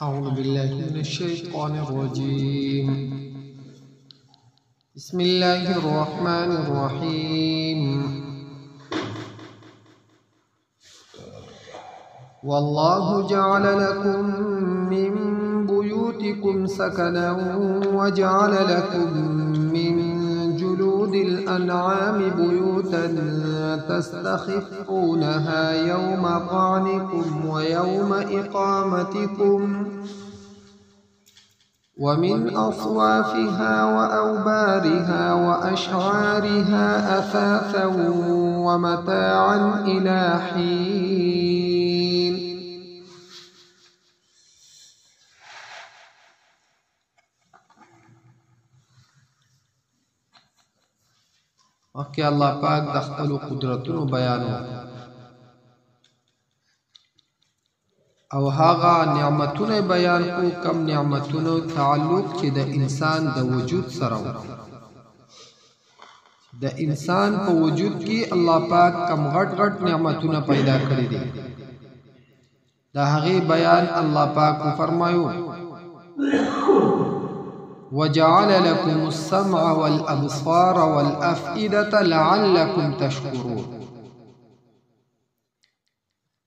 أعوذ بالله من الشيطان الرجيم. بسم الله الرحمن الرحيم. والله جعل لكم من بيوتكم سكنا وجعل لكم من جلود الأنعام بيوتا تستخفونها يوم ظعنكم ويوم إقامتكم ومن أصوافها وأوبارها وأشعارها أثاثا ومتاعا إلى حين. مخکې الله پاک د خپل قدرتونو بیانو او هغه نعمتونه بیان کو کم نعمتونو تعلق چې د انسان د وجود سره د انسان په وجود کې الله پاک کم غټ غټ نعمتونه پیدا کړی دي د هغه بیان الله پاک فرمایو وجعل لكم السمع والأبصار والأفئدة لعلكم تشكرون.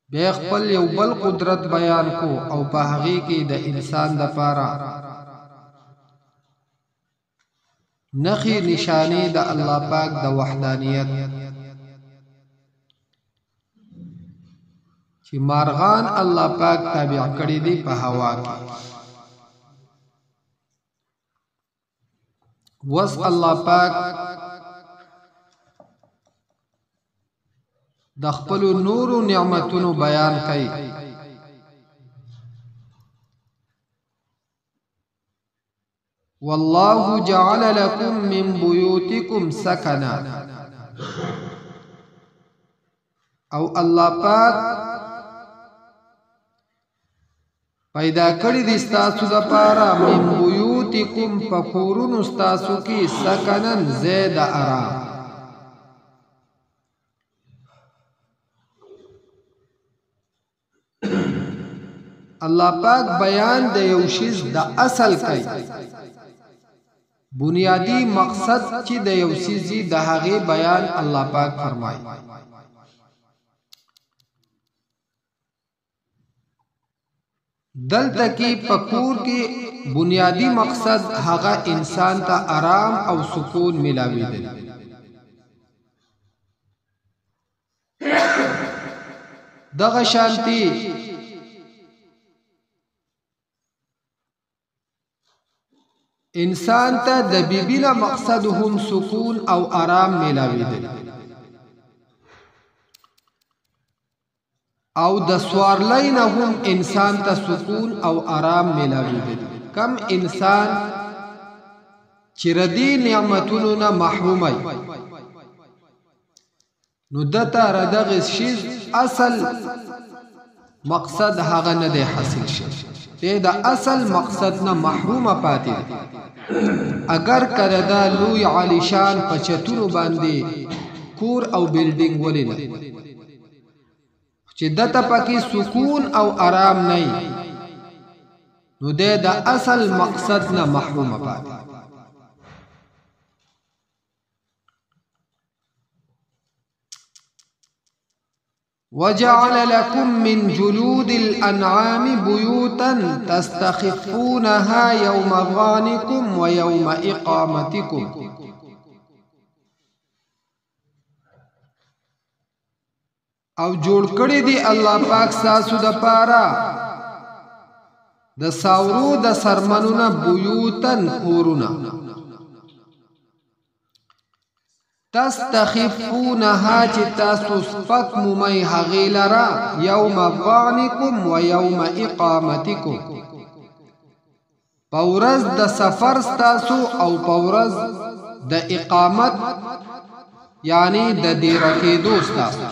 بیا خپل یو بل قدرت بیان کو او په هغه کې د انسان د پاره نخي نشانه د الله پاک د وحدانیت چې مارغان الله پاک تابع کړی دي په هوا کې. وس الله پاک د خپل نور او نعمتونو بیان کوي. والله جعل لكم من بيوتكم سكنا او الله پاک پیدا کړی دي ستاسو د پاره من بیوتکم فکورون ستاسو کی سکنن زید آرام. الله پاک بیان د یو شیز د اصل کوي بنیادی مقصد چې د یو شیزی د هغه بیان الله پاک فرمایي. دلته کې پکور کې بنیادی مقصد هغه انسان ته آرام او سکون ملاوي دي. دغه شانتي انسان ته د بیبیلا مقصد هم سکون او آرام ملاوي دي او د سوارلۍ نه هم انسان ته سکون او آرام ملاوي دي. کم انسان چې ردی نعمتونو نه محرومای نو دته ردغه شیز اصل مقصد هغه نه دی حاصل شي ته د اصل مقصد نه محرومه پاتې. اگر کړه دا لوی عالیشان پچتونو باندې کور او بلډینګ ولینه چې دته پکې سکون او آرام نه نو د اصل مقصد نه محرومه پاتې. وجعل لكم من جلود الأنعام بيوتا تستخفونها يوم ظعنكم ويوم إقامتكم. او جوړ کړی دی الله پاک ساسو د پاره د ساورو د سرمنونه بیوتن کورونه تستخفونها چې تاسو سپک مومئ هغې لره یوم ظعنکم و یوم اقامتکم په ورځ د سفر ستاسو او په ورځ د اقامت یعنی د دیره کېدو ستاسو.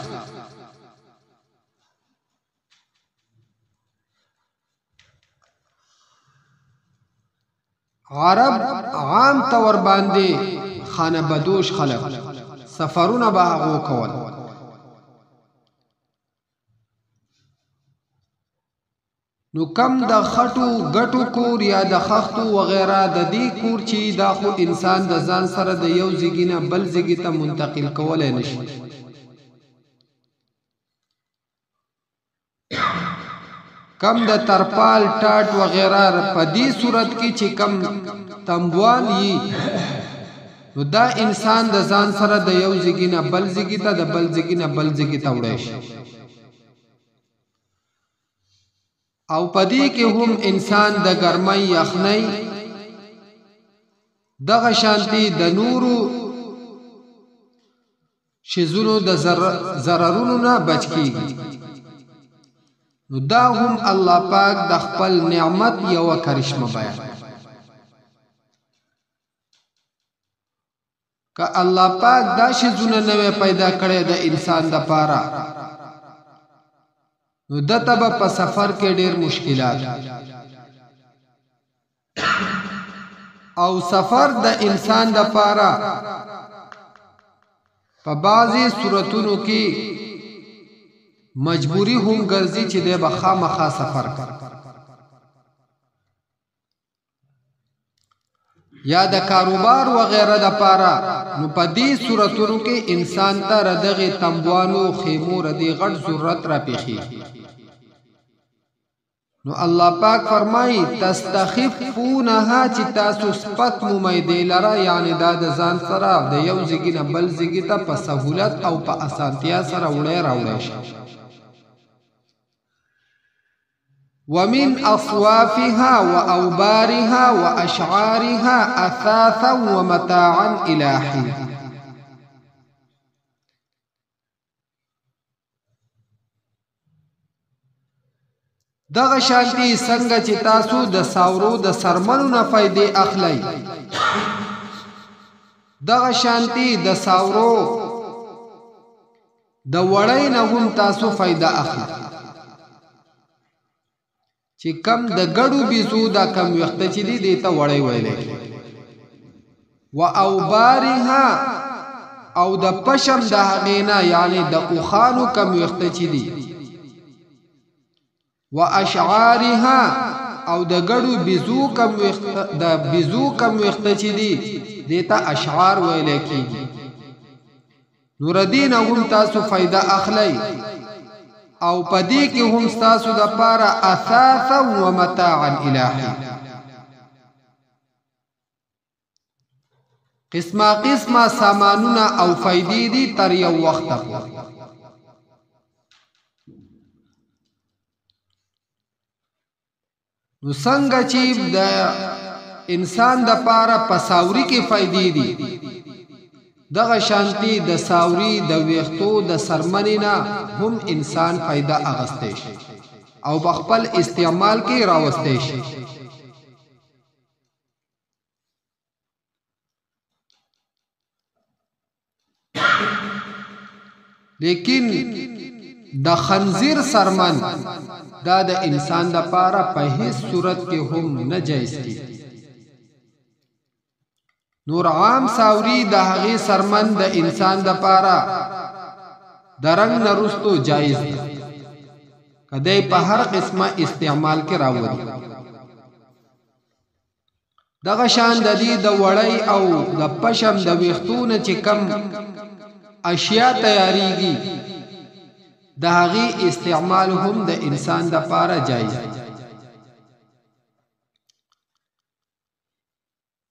عرب عام طور باندې خانه بدوش خلق سفرونه به هغو کول نو کم د خټو ګټو کور یا د خښتو وغیرہ د دې کور چې دا خو انسان د ځان سره د یو ځای نه بل ځای ته منتقل کولای نشي کم د ترپال ټاټ وغیرہ په دې صورت کې چې کم تمبوان یي نو دا انسان د ځان سره د یو ځای نه بل ځای ته د بل ځای نه بل ځای ته وړي شي او پدې کې هم انسان د ګرمۍ یخنۍ دغه شانتي د نورو شیزونو د ضررونو نه بچ کیږي نو دا هم الله پاک د خپل نعمت یو کرشمه بیان که الله پاک دا شیزونه نوې پیدا کړي د انسان د پاره نو دته په سفر کې ډېر مشکلات او سفر د انسان د پاره په بعضي صورتونو کې مجبوری هم ګرځي چې د بخامخا سفر کړي یا د کاروبار وغیرہ د پاره نو په دې صورتونو کې انسان ته ردغه تمبوانو خیمو ردی غټ ضرورت را پیخي نو الله پاک فرمایي تستخفونها چې تاسو سپک مومیدې لره یعنی دا د ځان سره د یو ځای نه بل ځای ته په سهولت او په اسانتیا سره وړي راوړي شي ومن أصوافها وأوبارها وأشعارها أثاثا ومتاعا إلى حين دغه شانتي څنګه چې تاسو د ساورو د سرمنو نه فائدې اخلئ دغه شانتي د ساورو د وړۍ نه هم تاسو فائدہ اخلئ چې کم د ګړو بيزو دا کم وخت چې دی ته وړي ویلې و اوبارها او د پشم د هغینا یعنی د اوخانو کم وخت چې دی و اشعارها او د ګړو بيزو کم وخت د بيزو کم وخت چې دی دیتا اشعار ویلې کیږي نور دین هم تاسو فائدہ اخلئ او پدې کې هم تاسو د پاره اثاثا ومتاعا الهی قسمه سامانونه او فائدې دي تر یو وخت پورې نو څنګه چې د انسان د پاره پساوري کې فائدې دي دغه شانتی د ساوري د ویختو د سرمنینا هم انسان فائدہ اغسته شي او بخپل استعمال کې راوسته شي لیکن د خنزیر سرمن دا د انسان د پاره په هیڅ صورت کې هم نه جایز دي نور عام ساوری د هغه سرمن د انسان د پاره درنګ نرستو جایز ده کدی په هر قسمه استعمال کې راوړي دغه شان د دې د وړۍ او د پشم د ویختونه چې کم اشیاء تیاریږي د هغه استعمال هم د انسان د پاره جایز ده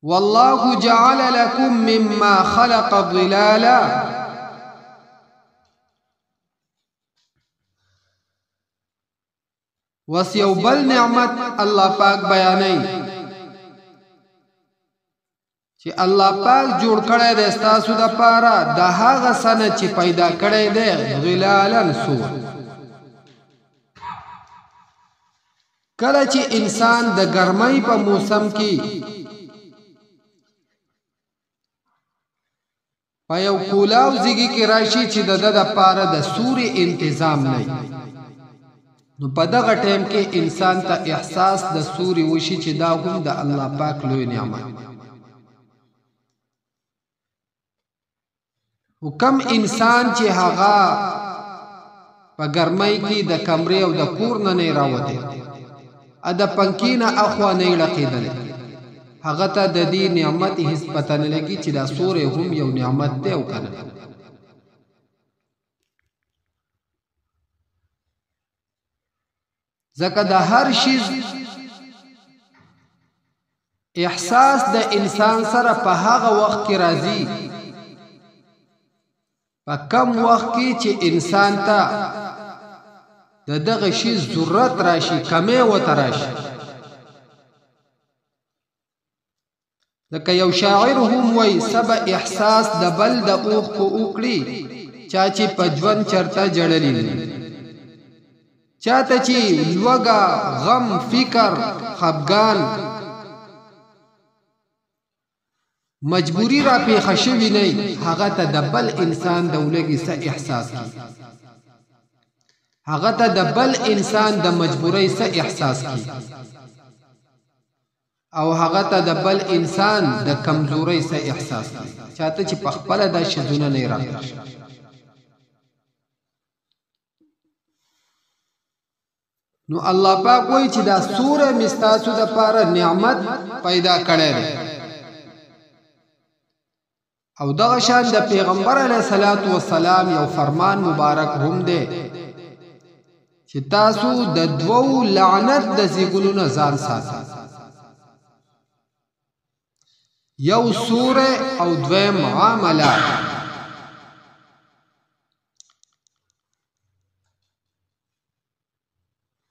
والله جعل لكم مما خلق ظلالا وسیو بل نعمت الله پاک بیانای چې الله پاک جوړ کړی دی ستاسو د پاره د هغه سنه چې پیدا کړی دی ظلالا سور کله چې انسان د ګرمۍ په موسم کې په یو کولاو زیږي کې راشي چې د پاره د سوري تنظیم نه نو په دغه ټیم کې انسان ته احساس د سوري وشي چې دا هم د الله پاک لوی نعمت حکم انسان چې هغه په ګرمۍ کې د کمرې او د کور نه راوته ادا پنکینا اخوا نه لقیدل هغه ته د دې نعمت هیڅ پته نه لګي چې دا سورې هم یو نعمت دی او کنه ځکه د هر شي احساس د انسان سره په هغه وخت کې راځي په کم وخت کې چې انسان ته دغه شی ضرورت راشي کمې وته راشي لکه یو شاعر هم وای سبا احساس د بل د اوخ کو وکړي چا چې پجون چرته جړلې چاته چې لوګا غم فکر خفګان مجبوری را پیښه شوی نه هغه ته د بل انسان د ولګي څه احساس کی هغه ته د بل انسان د مجبورۍ څه احساس کی او هغه ته د بل انسان د کمزورۍ څه احساس کی چاته چې پخپل د شذونه نه راځي نو الله پاک وایي چې دا سوره مستاسو د پاره نعمت پیدا کړي او دغه شان د پیغمبر علیه الصلاۃ والسلام یو فرمان مبارک هم دی چې تاسو د دوو لعنت د زیګونو نه ځان ساتئ یو سوره او دویم معاملات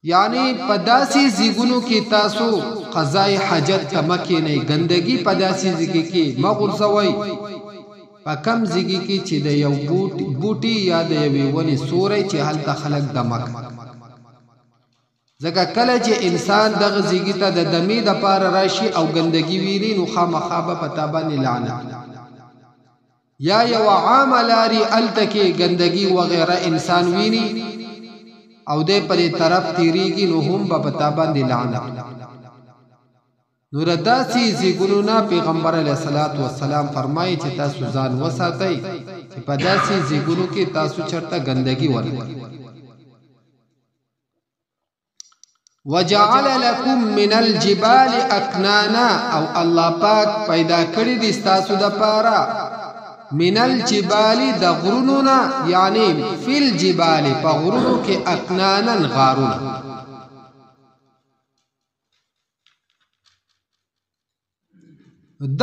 یعنی پداسی زیګونو کې تاسو قضای حاجت تمکه نه ګندګي پداسی زیګي کې مغرزوي پکم زیګي کې چې د یو بوټي یا د یوې ونې سورې چې هلته خلق دمک ځکه کله چې انسان دغه زیګي ته د دمې د پاره راشي او ګندګي ویری نو خامخا به پتا باندې لعنت یا یو عاملاري التکی ګندګي وغیرہ انسان ویني او دې پرې طرف تیریږي نو هم به پتا باندې لعنت نور داسي زیګونو نه پیغمبر علیه الصلاۃ والسلام فرمایي چې تاسو ځان وساتئ چې په داسي زیګونو کې تاسو چرته ګندګي ورکړئ وجعل لكم من الجبال اكنانا او الله پاک پیدا کړی دي تاسو د پاره من الجبال د غرونو یعنی فی الجبال په غرونو کې اکنانا غارونه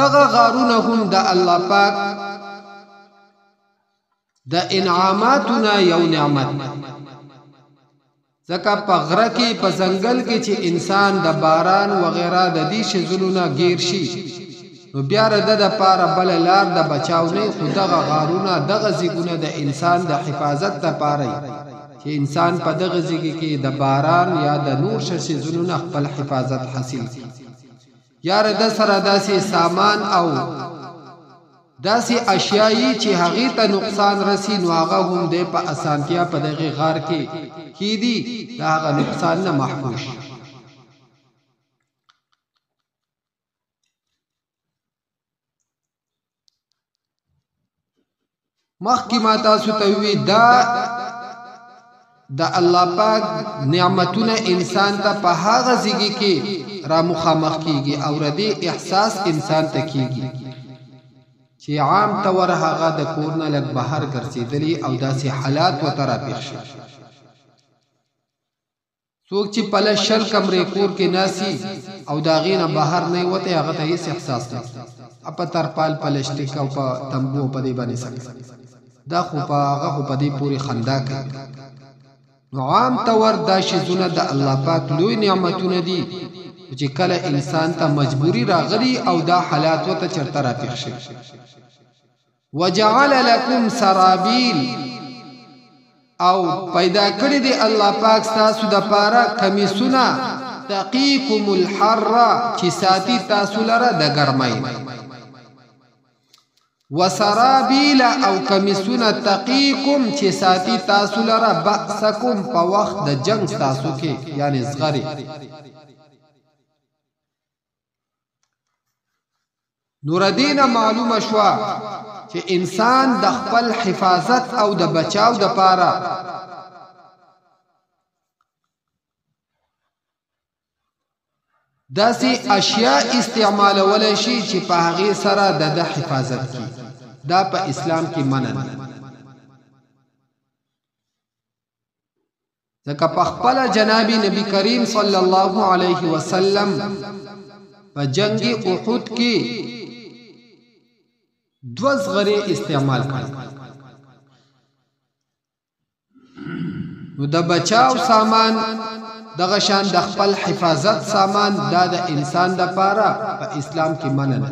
دغه غارونه هم د الله پاک د انعاماتنا یو نعمت ځکه په غره کې په ځنګل کې چې انسان د باران وغیرہ د دې شزلونه گیر شي نو بیا رده د پاره بل لار د بچاو نه خدغه غارونه دغه زیګونه د انسان د حفاظت د پاره چې انسان په دغه زیګي کې د باران یا د نور شزلونه خپل حفاظت حاصل یا رده سره داسې سامان او داسې اشیاء چې هغه ته نقصان رسی نو هغه هم د په اسانتیا په دغه غار کې کیدی دا هغه نقصان نه محفوظ مخکې ما تاسو ته وی دا د الله پاک نعمتونه انسان ته په هغه ځای کې را مخامخ کیږي او ردی احساس انسان ته کیږي چې عام طور هغه د کور نه لږ بهر ګرځېدلی او داسې حالات وته راپېښ شي څوک چې پله شل کمرې کور کې ناسي او د هغې نه بهر نه وتی هغه ته هېڅ احساس نه په ترپال پلشټیک او په تمبو په دې باندې سکي دا خو په هغه خو په دې پورې خندا کوي نو عام طور دا شیزونه د الله پاک لوی نعمتونه دي چې کله انسان ته مجبوری راغلی او دا حالات وته چرته راپېښ شي وجعل لكم سرابيل او پیدا کړی دی الله پاک تاسو د پاره کمیسونه تقيكم الحر چې ساتي تاسو لره د ګرمۍ وسرابيل او کمیسونه تقيكم چې ساتي تاسو لره بأسکم په وخت د جنگ تاسو کې یعنی زغری نور دینه معلومه شوا چې انسان د خپل حفاظت او د بچاو د پاره داسې اشیاء استعمالولی شي چې په هغې سره د حفاظت کی. دا په اسلام کې منع ده. ځکه په خپله جناب نبی کریم صلی الله علیه وسلم په جنگ احد کې 2 زغرې استعمال کړل. نو د بچاو سامان دغه شان د خپل حفاظت سامان دا د انسان د پاره په اسلام کې منع ده.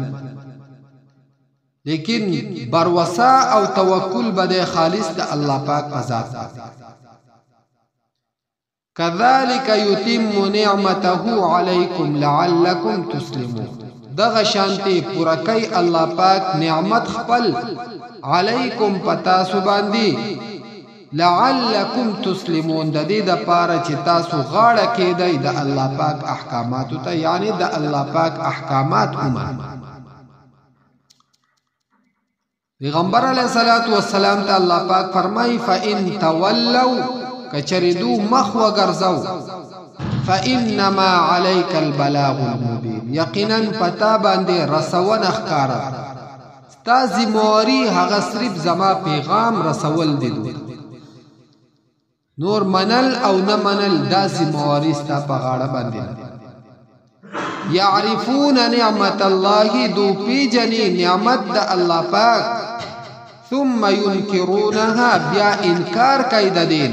لیکن بروسا او توکل بده خالص د الله پاک په ذات ده. كذلك يتم نعمته عليكم لعلكم تسلمون. دغه شانتي پورا کوي الله پاک نعمت خپل علیکم پتا سو باندې لعلكم تسلمون د دې د پاره چې تاسو غاړه کېدئ د الله پاک احکامات ته، یعنی د الله پاک احکامات ومنئ. پیغمبر علیه الصلاۃ والسلام ته الله پاک فرمایي فإن تولوا کچریدو مخ وګرځو فإنما عليك البلاغ المبين. یقینا پتا باندې رسول ښکارا ستا ذمہواری هغه صرف زما پیغام رسول دي. نور منل او نه منل دا ذمہواری ستا په غاړه باندې. يعرفون نعمت الله دو پیجنی نعمت د الله پاک ثم ينكرونها بیا انکار کوي د دین.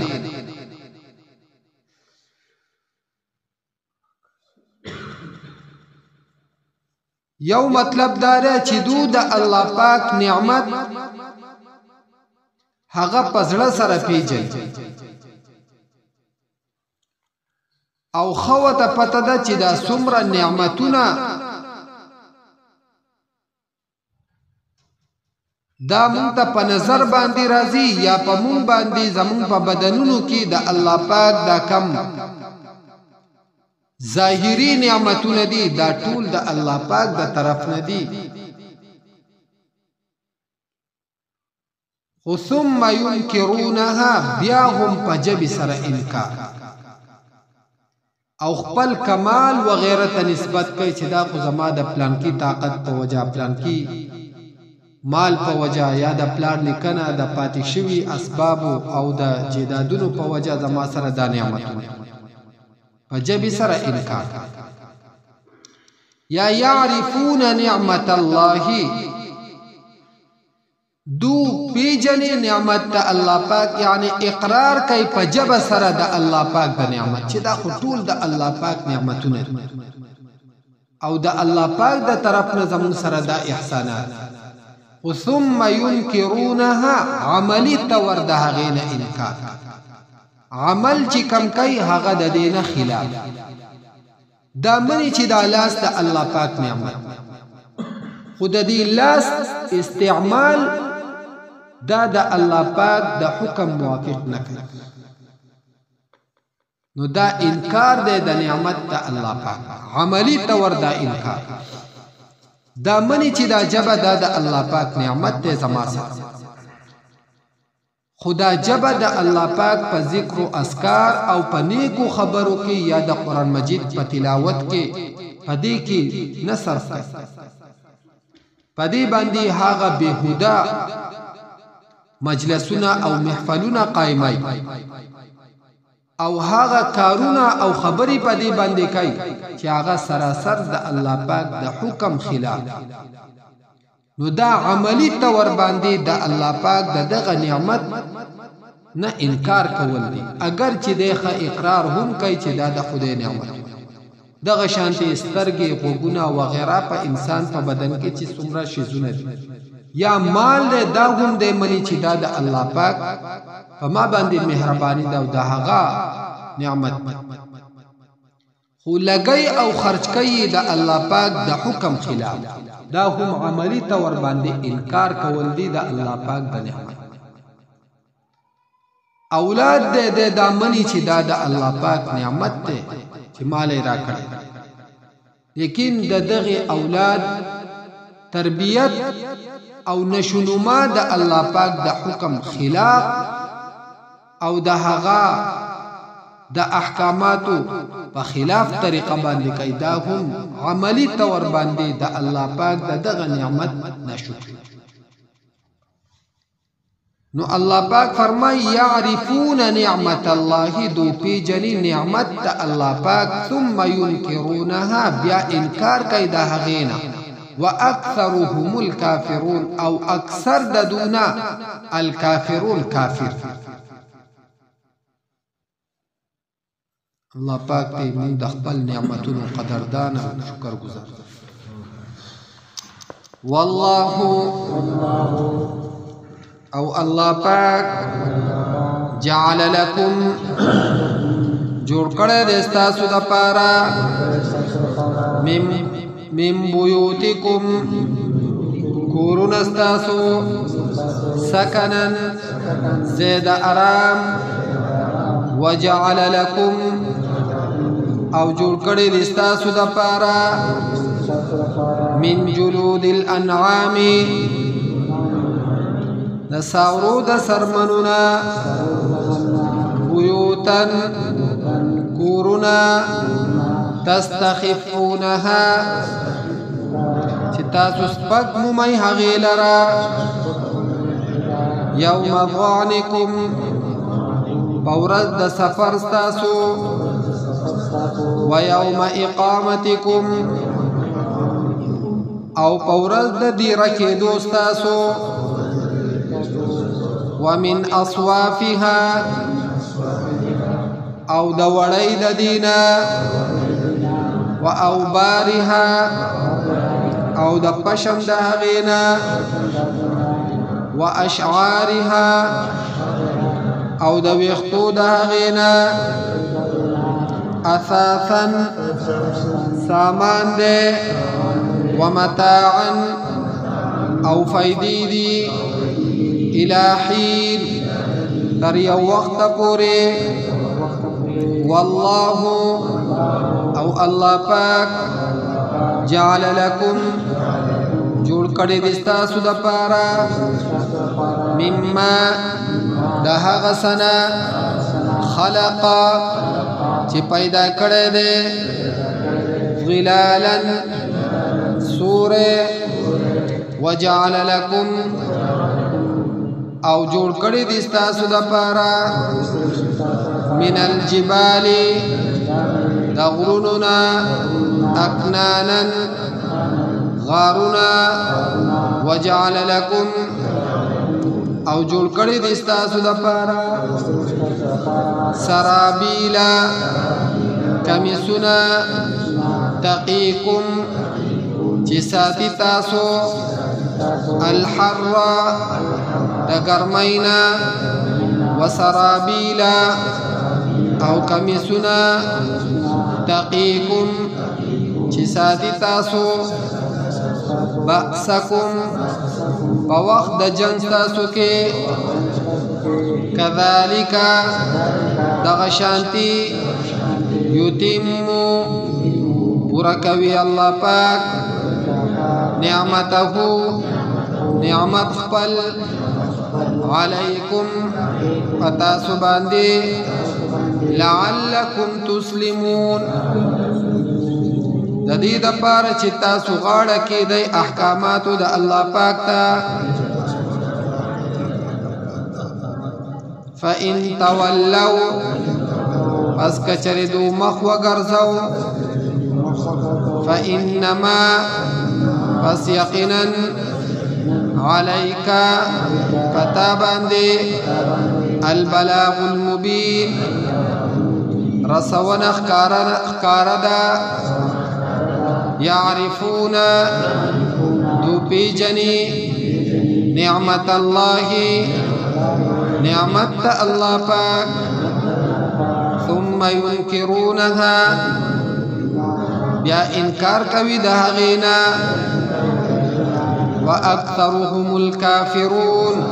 یو مطلب داره چې دو د الله پاک نعمت هغه پزړه سره پیژني او خوته پته ده چې دا څومره نعمتونه دا مونږ ته په نظر باندې راځي یا په مونږ باندې زمونږ په بدنونو کې د الله پاک دا کم ظاهری نعمتونه دي، دا ټول د الله پاک د طرف نه دي. خو ثم ينكرونها بیا هم په جبې سره انکار او خپل کمال وغیره ته نسبت کوي چې دا خو زما د پلانکی طاقت په وجه، پلانکی مال په وجه، یا د پلان نکنه د پاتې شوي اسبابو او د جیدادونو په وجه زما سره دا نعمتونه په جبې سره انکار. یا يعرفون نعمت الله دو پیجنی نعمت د الله پاک، یعنی اقرار کوي په جبه سره د الله پاک د نعمت چې دا خو ټول د الله پاک نعمتونه او د الله پاک د طرف نه زمون سره دا احسانات. ثم ينكرونها عملی تور د هغې نه انکار، عمل چې کم کوي هغه د دې نه خلاف. دا مني چې دا لاس د الله پاک نعمت، خو د دې لاس استعمال دا د الله پاک د حکم موافق نه کوي. نو دا انکار دی د نعمت د الله پاک، عملی تور دا انکار. دا منی چې دا جبه دا د الله پاک نعمت دی زما سره، خدا جبه د الله پاک په ذکر او اذکار او په نیکو خبرو کې یا د قرآن مجید په تلاوت کې په دې کې نه صرف کوي، په دې باندې هغه بهوده مجلسونه او محفلونه قائمای او هغه کارونه او خبرې په دې باندې کوي چې هغه سراسر د الله پاک د حکم خلاف. نو دا عملی تور باندې د الله پاک د دغه نعمت نه انکار کول دي، اگر چې دغه اقرار هم کوي چې دا د خدای نعمت. دغه شانتي سترګې، غوږونه وغیرہ په انسان په بدن کې چې څومره شیزونه دي یا مال دی، دا هم دی مني چې دا د الله پاک په ما باندې مهرباني ده او د هغه نعمت. خو لګي او خرج کوي د الله پاک د حکم خلاف، دا هم عملی تور باندې انکار کول دي د الله پاک د نعمت. اولاد دې دا مني چې دا د الله پاک نعمت ده چې مال یې راکړي، لیکن د دغه اولاد تربیت او نشونما د الله پاک د حکم خلاف او د هغه دا احکاماتو په خلاف طریقه باندې کوي دا هم عملی تور باندې د الله پاک دغه نعمت نشکر نو الله پاک فرمای یعرفون نعمت الله دو پی جنی نعمت د الله پاک ثم ينكرونها بیا انکار کوي د هغینا واكثرهم الكافرون او اکثر ددونا الكافرون کافر الله پاک دې موږ د خپل نعمتونو قدردان او شکر گزار والله او الله پاک جعل لكم جوړ کړی دی ستاسو دپاره من بیوتکم کورونه ستاسو سکنن زید آرام وجعل لكم او جوړ کړی دی ستاسو دپاره من جلود الانعام د ساورو د سرمنونا بیوتن کورونا تستخفونها چې تاسو سپک مومئ هغې لره یوم ظعنکم په ورځ د سفر ستاسو و یوم اقامتکم او په ورځ د دیره کېدو ستاسو ومن اصوافها او د وړۍ د دینا و اوبارها او د پشم د هغینا و اشعارها او د ویختو د هغینا اثاثا سامان ده و متاعا او فیدی دی الى حين در یو وقت پوری والله او الله پاک جعل لكم جوړ کړی دی ستاسو دپاره مما د هغه سنه خلق چې پیدا کړی دی ظلالا سوره وجعل لكم او جوړ کړی دی ستاسو دپاره من الجبال د غرونو نه اکنانا غارونه وجعل لكم او جوړ کړی دی ستاسو دپاره سرابیلا کمیسونه تقیکم چې ساتي تاسو الحر د ګرمینا وسرابیلا او کمیسونه تقیکم چې ساتي تاسو بأسکم په وخت د جنګ تاسو کې کذالک دغه شانتي یتیمو پورا کوي الله پاک نعمته نعمت خپل علیکم فتاسو باندې لعلکم تسلمون د دې دپاره چې تاسو غاړه کېدئ احکاماتو د الله پاک ته فإن تولوا پس کچرې دو مخ وګرځو فإنما پس یقینا عليك فتاباندي البلاغ المبين رسونا اخكاردا يعرفون دو بيجني نعمة الله نعمة الله پاک ثم ينكرونها بیا انکار کوي د هغینا واكثرهم الكافرون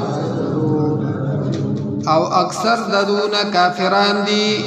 او اکثر ددون کافران دي